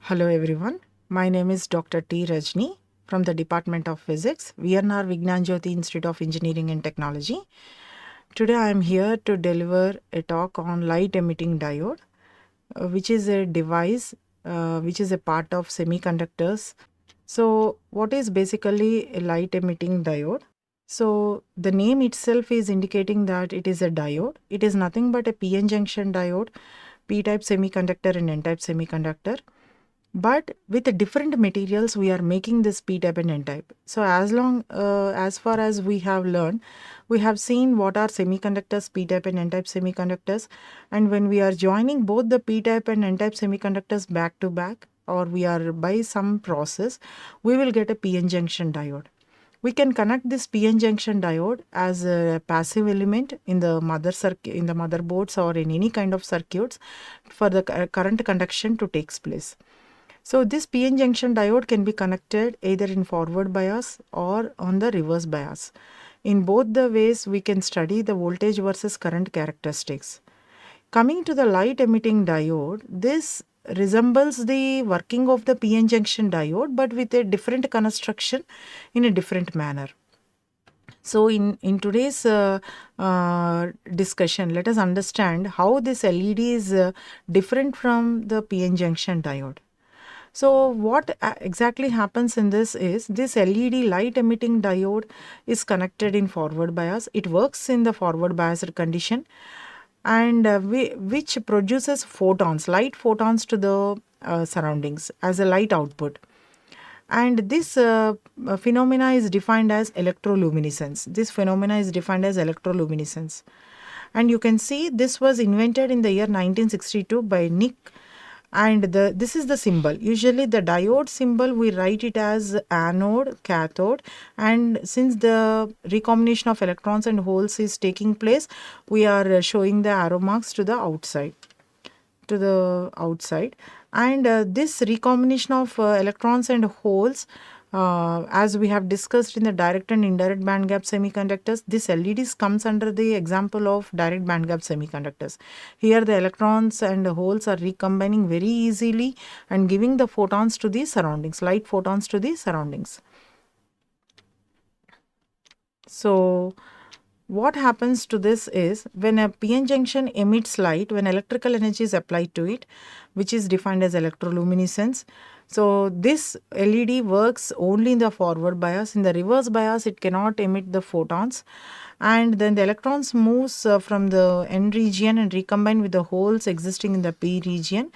Hello everyone, my name is Dr. T. Rajani from the Department of Physics, VNR VIGNANA JYOTHI Institute of Engineering and Technology. Today I am here to deliver a talk on light emitting diode, which is a device which is a part of semiconductors. So what is basically a light emitting diode? So the name itself is indicating that it is a diode. It is nothing but a PN junction diode, P-type semiconductor and N-type semiconductor. But with the different materials, we are making this P-type and N-type. So as far as we have learned, we have seen what are semiconductors, P-type and N-type semiconductors. And when we are joining both the P-type and N-type semiconductors back to back, or we are by some process, we will get a PN junction diode. We can connect this PN junction diode as a passive element in the motherboards or in any kind of circuits for the current conduction to take place. So this PN junction diode can be connected either in forward bias or on the reverse bias. In both the ways, we can study the voltage versus current characteristics. Coming to the light emitting diode, this resembles the working of the PN junction diode but with a different construction in a different manner. So in today's discussion, let us understand how this LED is different from the PN junction diode. So what exactly happens in this is this LED light emitting diode is connected in forward bias. It works in the forward biased condition and which produces photons, light photons to the surroundings as a light output. And this phenomena is defined as electroluminescence. This phenomena is defined as electroluminescence. And you can see this was invented in the year 1962 by Nick. And this is the symbol. Usually the diode symbol, we write it as anode, cathode, and since the recombination of electrons and holes is taking place, we are showing the arrow marks to the outside. And this recombination of electrons and holes, as we have discussed in the direct and indirect band gap semiconductors, this LEDs comes under the example of direct band gap semiconductors. Here the electrons and holes are recombining very easily and giving the photons to the surroundings, light photons to the surroundings. So what happens to this is when a PN junction emits light, when electrical energy is applied to it, which is defined as electroluminescence. So this LED works only in the forward bias. In the reverse bias, it cannot emit the photons. And then the electrons moves from the N region and recombine with the holes existing in the P region.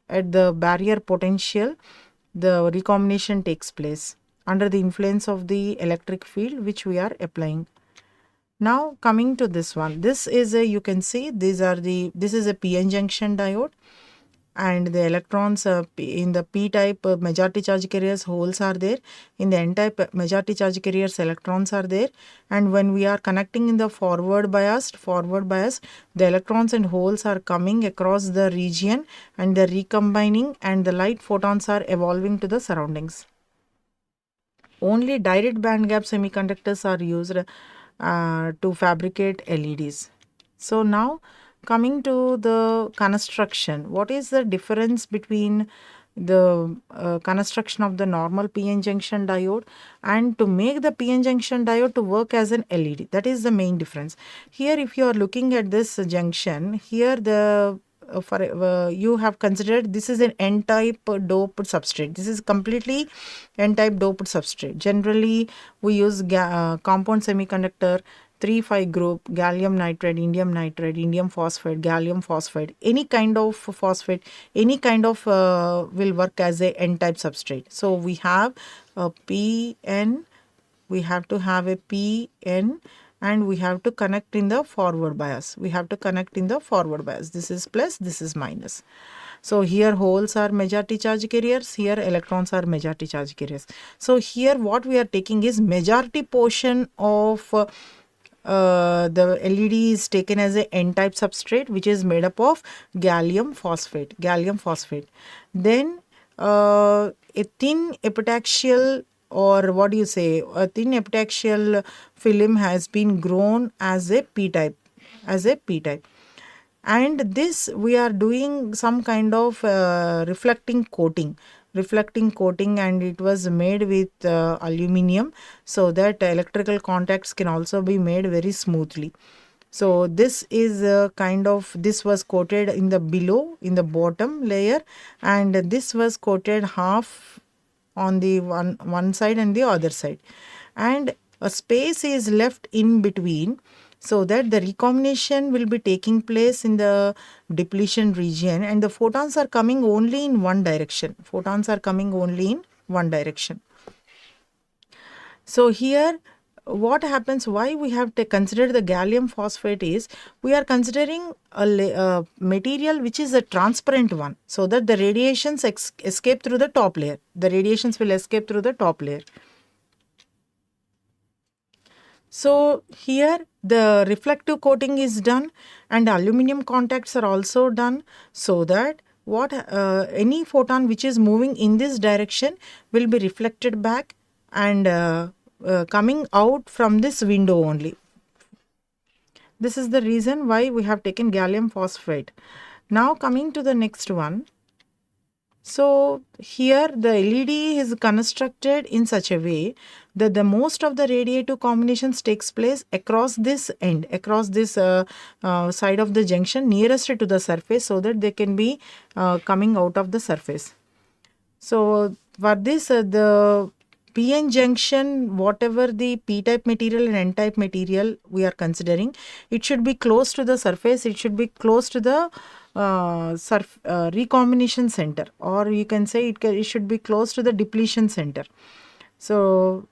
At the barrier potential, the recombination takes place under the influence of the electric field which we are applying. Now coming to this one, this is a, you can see this is a PN junction diode. And the electrons in the P-type majority charge carriers, holes are there. In the N-type majority charge carriers, electrons are there. And when we are connecting in the forward bias, the electrons and holes are coming across the region and they're recombining and the light photons are evolving to the surroundings. Only direct band gap semiconductors are used to fabricate LEDs. So now coming to the construction, what is the difference between the construction of the normal PN junction diode and to make the PN junction diode to work as an LED? That is the main difference. Here if you are looking at this junction, here the you have considered this is an N-type doped substrate. This is completely N-type doped substrate. Generally we use compound semiconductor 3,5 group, gallium nitride, indium phosphide, gallium phosphide, any kind of phosphate, any kind of will work as a N-type substrate. So we have a PN, we have to have a PN and we have to connect in the forward bias. This is plus, this is minus. So here holes are majority charge carriers, here electrons are majority charge carriers. So here what we are taking is majority portion of the LED is taken as a N-type substrate which is made up of gallium phosphate. Then a thin epitaxial or what do you say, a thin epitaxial film has been grown as a p-type, and this we are doing some kind of reflecting coating, and it was made with aluminum, so that electrical contacts can also be made very smoothly. So this is this was coated in the bottom layer, and this was coated half on the one side and the other side, and a space is left in between, so that the recombination will be taking place in the depletion region, and the photons are coming only in one direction. So here what happens, why we have to consider the gallium phosphate is, we are considering a material which is a transparent one, so that the radiations escape through the top layer. So here the reflective coating is done, and aluminum contacts are also done, so that any photon which is moving in this direction will be reflected back and coming out from this window only. This is the reason why we have taken gallium phosphate. Now coming to the next one. So here the LED is constructed in such a way that the most of the radiative combinations takes place across this side of the junction nearest to the surface, so that they can be coming out of the surface. So for this the PN junction, whatever the P-type material and N-type material we are considering, it should be close to the surface, it should be close to the recombination center, or you can say it should be close to the depletion center. So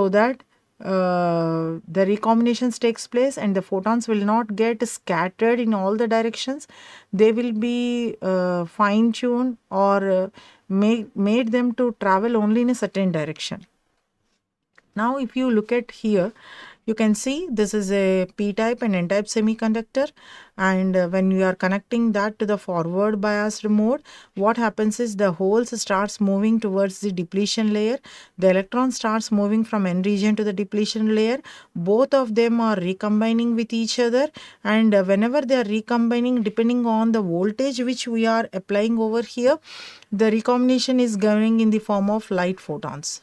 that the recombinations takes place, and the photons will not get scattered in all the directions. They will be fine-tuned or made them to travel only in a certain direction. Now if you look at here, you can see this is a P-type and N-type semiconductor, and when you are connecting that to the forward biased mode, what happens is the holes starts moving towards the depletion layer, the electron starts moving from N region to the depletion layer. Both of them are recombining with each other, and whenever they are recombining, depending on the voltage which we are applying over here, the recombination is going in the form of light photons.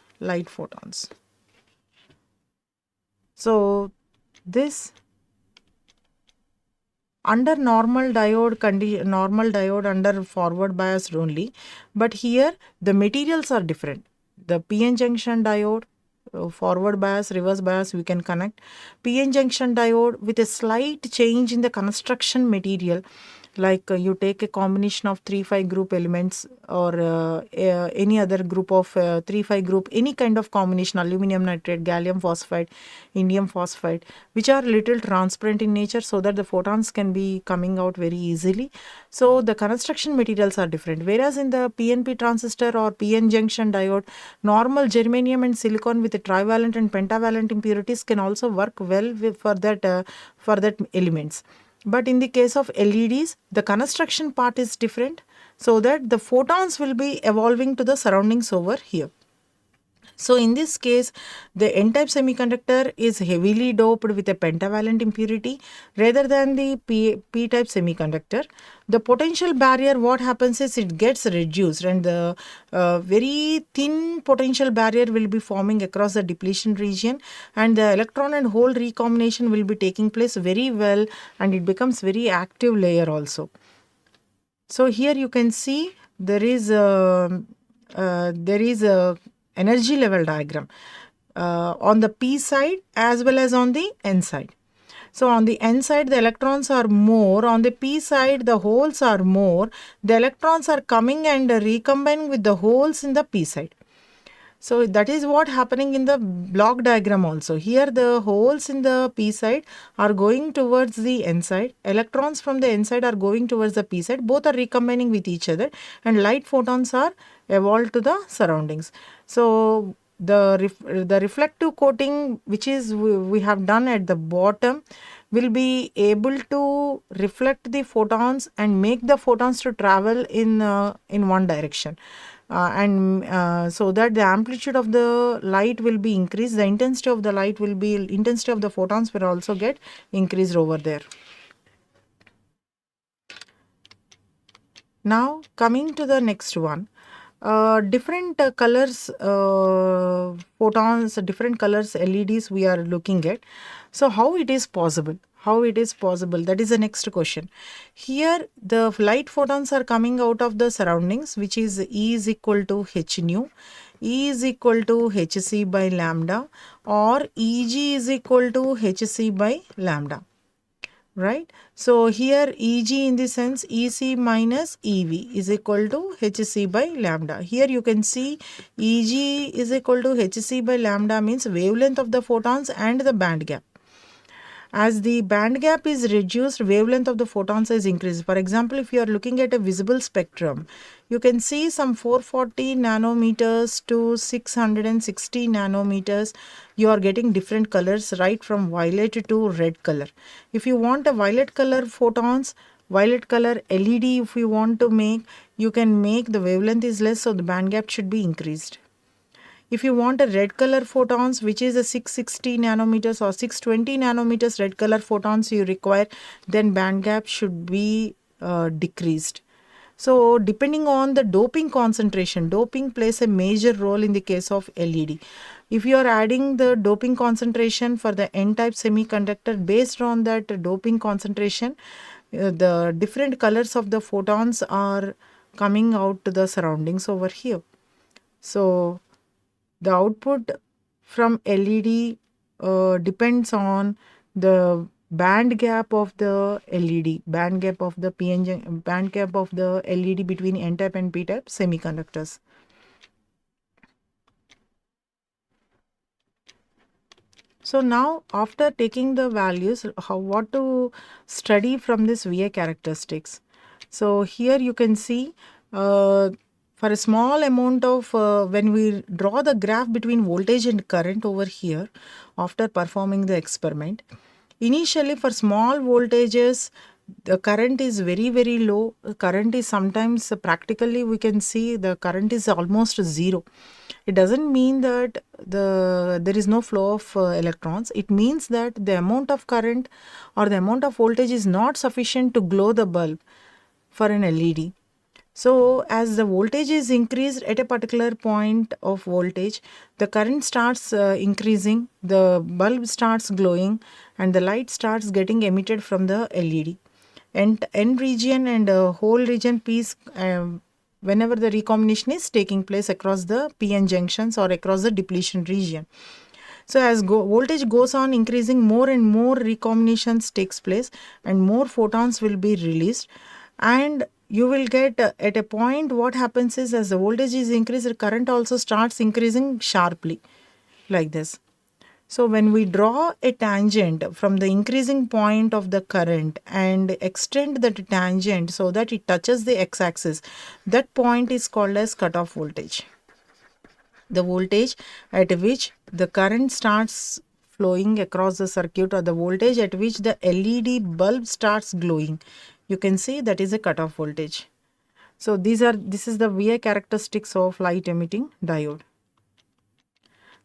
So this under normal diode under forward biased only, but here the materials are different. The PN junction diode, forward bias, reverse bias, we can connect. PN junction diode with a slight change in the construction material, like you take a combination of 3,5 group elements, or any other group of 3,5 group, any kind of combination, aluminum nitrate, gallium phosphide, indium phosphide, which are little transparent in nature, so that the photons can be coming out very easily. So the construction materials are different, whereas in the PNP transistor or PN junction diode, normal germanium and silicon with the trivalent and pentavalent impurities can also work well for that elements. But in the case of LEDs, the construction part is different, so that the photons will be evolving to the surroundings over here. So in this case, the N-type semiconductor is heavily doped with a pentavalent impurity rather than the P-type semiconductor. The potential barrier, what happens is it gets reduced, and the very thin potential barrier will be forming across the depletion region, and the electron and hole recombination will be taking place very well, and it becomes very active layer also. So here you can see there is a energy level diagram on the P side as well as on the N side. So on the N side the electrons are more, on the P side the holes are more. The electrons are coming and recombining with the holes in the P side. So that is what happening in the block diagram also. Here the holes in the P side are going towards the N side. Electrons from the N side are going towards the P side. Both are recombining with each other, and light photons are evolved to the surroundings. So the reflective coating which is we have done at the bottom will be able to reflect the photons and make the photons to travel in one direction. so that the amplitude of the light will be increased, the intensity of the photons will also get increased over there. Now coming to the next one, different colors photons, different colors LEDs we are looking at. So how it is possible? That is the next question. Here the light photons are coming out of the surroundings, which is E is equal to h nu, E is equal to hc by lambda, or Eg is equal to hc by lambda. Right. So here Eg in the sense Ec minus Ev is equal to hc by lambda. Here you can see Eg is equal to hc by lambda means wavelength of the photons and the band gap. As the band gap is reduced, wavelength of the photons is increased. For example, if you are looking at a visible spectrum, you can see some 440 nanometers to 660 nanometers. You are getting different colors right from violet to red color. If you want a violet color photons, violet color LED if you want to make, you can make, the wavelength is less, so the band gap should be increased. If you want a red color photons, which is a 660 nanometers or 620 nanometers red color photons you require, then band gap should be decreased. So depending on the doping concentration, doping plays a major role in the case of LED. If you are adding the doping concentration for the N-type semiconductor, based on that doping concentration, the different colors of the photons are coming out to the surroundings over here. So the output from LED depends on the band gap of the LED, band gap of the LED between N-type and P-type semiconductors. So now after taking the values, what to study from this VA characteristics. So here you can see for a small amount of, when we draw the graph between voltage and current over here after performing the experiment, initially for small voltages the current is very low. Current is sometimes, practically we can see the current is almost zero. It doesn't mean that there is no flow of electrons. It means that the amount of current or the amount of voltage is not sufficient to glow the bulb for an LED. So as the voltage is increased at a particular point of voltage, the current starts increasing, the bulb starts glowing, and the light starts getting emitted from the LED. And N region and whole region P's, whenever the recombination is taking place across the PN junctions or across the depletion region. So as voltage goes on increasing, more and more recombinations takes place and more photons will be released, and you will get at a point what happens is, as the voltage is increased, the current also starts increasing sharply like this. So when we draw a tangent from the increasing point of the current and extend that tangent so that it touches the x-axis, that point is called as cutoff voltage. The voltage at which the current starts flowing across the circuit, or the voltage at which the LED bulb starts glowing, you can see that is a cutoff voltage. So this is the VI characteristics of light emitting diode.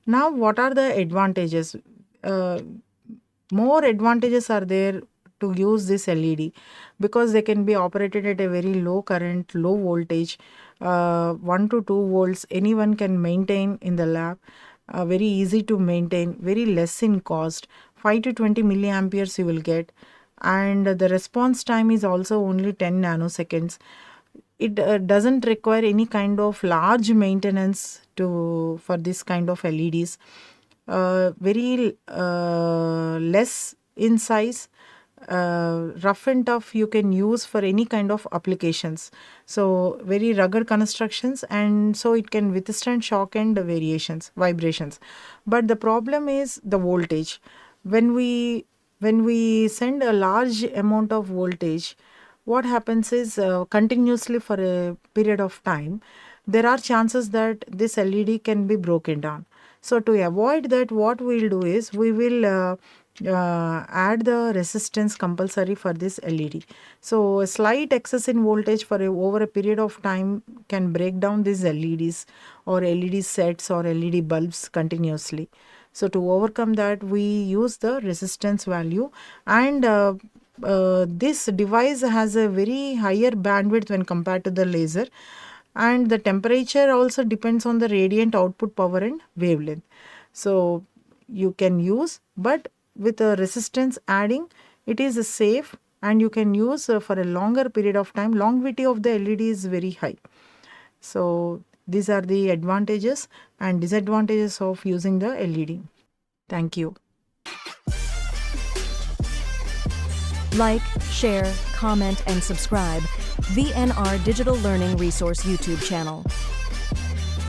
Now what are the advantages? More advantages are there to use this LED, because they can be operated at a very low current, low voltage, 1 to 2 volts anyone can maintain in the lab, very easy to maintain, very less in cost, 5 to 20 milliamperes you will get, and the response time is also only 10 nanoseconds. It doesn't require any kind of large maintenance for this kind of LEDs. Very less in size, rough and tough you can use for any kind of applications. So very rugged constructions, and so it can withstand shock and vibrations. But the problem is the voltage. When we send a large amount of voltage, what happens is, continuously for a period of time, there are chances that this LED can be broken down. So to avoid that, what we will do is, we will add the resistance compulsory for this LED. So a slight excess in voltage for over a period of time can break down these LEDs or LED sets or LED bulbs continuously. So to overcome that, we use the resistance value, and this device has a very higher bandwidth when compared to the laser, and the temperature also depends on the radiant output power and wavelength. So you can use, but with a resistance adding, it is safe, and you can use for a longer period of time. Longevity of the LED is very high. So these are the advantages and disadvantages of using the LED. Thank you. Like, share, comment, and subscribe VNR Digital Learning Resource YouTube channel.